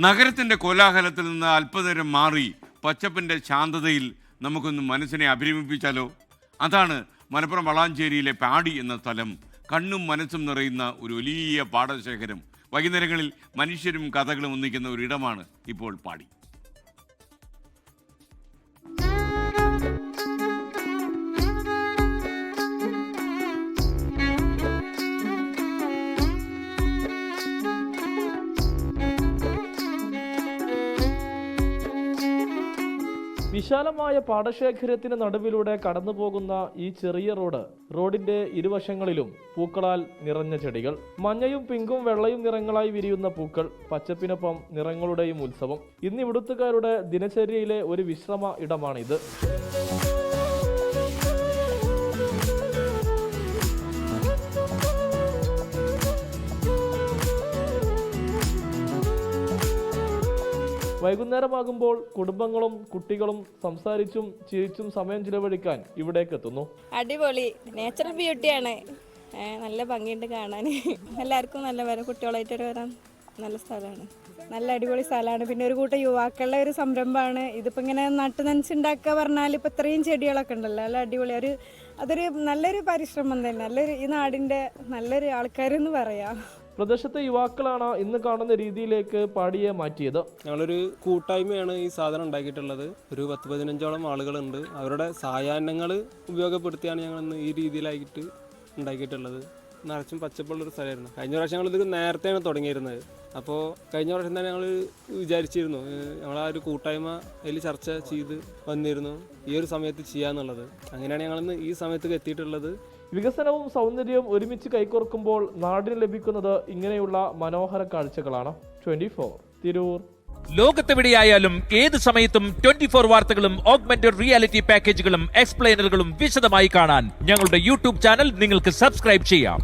നഗരത്തിൻ്റെ കോലാഹലത്തിൽ നിന്ന് അല്പനേരം മാറി പച്ചപ്പിൻ്റെ ശാന്തതയിൽ നമുക്കൊന്ന് മനസ്സിനെ അഭിരമിപ്പിച്ചാലോ? അതാണ് മലപ്പുറം വളാഞ്ചേരിയിലെ പാടി എന്ന സ്ഥലം. കണ്ണും മനസ്സും നിറയുന്ന ഒരു വലിയ പാടശേഖരം. വൈകുന്നേരങ്ങളിൽ മനുഷ്യരും കഥകളും ഒന്നിക്കുന്ന ഒരിടമാണ് ഇപ്പോൾ പാടി. വിശാലമായ പാടശേഖരത്തിന് നടുവിലൂടെ കടന്നുപോകുന്ന ഈ ചെറിയ റോഡിന്റെ ഇരുവശങ്ങളിലും പൂക്കളാൽ നിറഞ്ഞ ചെടികൾ. മഞ്ഞയും പിങ്കും വെള്ളയും നിറങ്ങളായി വിരിയുന്ന പൂക്കൾ, പച്ചപ്പിനൊപ്പം നിറങ്ങളുടെയും ഉത്സവം. ഇന്ന് ഇവിടുത്തുകാരുടെ ദിനചര്യയിലെ ഒരു വിശ്രമ ഇടമാണിത്. വൈകുന്നേരമാകുമ്പോൾ കുടുംബങ്ങളും കുട്ടികളും സംസാരിച്ചും ചിരിച്ചും സമയം ചിലവഴിക്കാൻ ഇവിടേക്ക് എത്തുന്നു. അടിപൊളി നാച്ചുറൽ ബ്യൂട്ടിയാണ്, നല്ല ഭംഗിയുണ്ട് കാണാൻ. എല്ലാവർക്കും നല്ല വരാം, കുട്ടികളായിട്ട് വരാൻ നല്ല സ്ഥലമാണ്, നല്ല അടിപൊളി സ്ഥലമാണ്. പിന്നെ ഒരു കൂട്ടം യുവാക്കളുടെ ഒരു സംരംഭമാണ് ഇതിപ്പോൾ. ഇങ്ങനെ നട്ട് നനച്ചുണ്ടാക്കുക പറഞ്ഞാൽ ഇപ്പോൾ ഇത്രയും ചെടികളൊക്കെ ഉണ്ടല്ലോ, നല്ല അടിപൊളി. അതൊരു നല്ലൊരു പരിശ്രമം തന്നെ, നല്ലൊരു ഈ നാടിൻ്റെ നല്ലൊരു ആൾക്കാരെന്ന് പറയാം. പ്രദേശത്തെ യുവാക്കളാണ് ഇന്ന് കാണുന്ന രീതിയിലേക്ക് പാടിയെ മാറ്റിയത്. ഞങ്ങളൊരു കൂട്ടായ്മയാണ് ഈ സാധനം ഉണ്ടാക്കിയിട്ടുള്ളത്. ഒരു 10-15ഓളം ആളുകളുണ്ട്. അവരുടെ സായാഹ്നങ്ങൾ ഉപയോഗപ്പെടുത്തിയാണ് ഞങ്ങൾ ഇന്ന് ഈ രീതിയിലായിട്ട് ഉണ്ടാക്കിയിട്ടുള്ളത്. നിറച്ചും പച്ചപ്പുള്ളൊരു സ്ഥലമായിരുന്നു. കഴിഞ്ഞ പ്രാവശ്യം ഞങ്ങളിത് നേരത്തെയാണ് തുടങ്ങിയിരുന്നത്. അപ്പോൾ കഴിഞ്ഞ പ്രാവശ്യം തന്നെ ഞങ്ങൾ വിചാരിച്ചിരുന്നു, ഞങ്ങൾ ആ ഒരു കൂട്ടായ്മ അതിൽ ചർച്ച ചെയ്ത് വന്നിരുന്നു ഈ ഒരു സമയത്ത് ചെയ്യാന്നുള്ളത്. അങ്ങനെയാണ് ഞങ്ങളിന്ന് ഈ സമയത്തേക്ക് എത്തിയിട്ടുള്ളത്. വികസനവും സൗന്ദര്യവും ഒരുമിച്ച് കൈകോർക്കുമ്പോൾ നാടിന് ലഭിക്കുന്നത് ഇങ്ങനെയുള്ള മനോഹര കാഴ്ചകളാണ്. 24 തിരൂർ. ലോകത്തെവിടെയായാലും ഏത് സമയത്തും 24 വാർത്തകളും ഓഗ്മെന്റഡ് റിയാലിറ്റി പാക്കേജുകളും എക്സ്പ്ലെയിനറുകളും വിശദമായി കാണാൻ ഞങ്ങളുടെ യൂട്യൂബ് ചാനൽ നിങ്ങൾക്ക് സബ്സ്ക്രൈബ് ചെയ്യാം.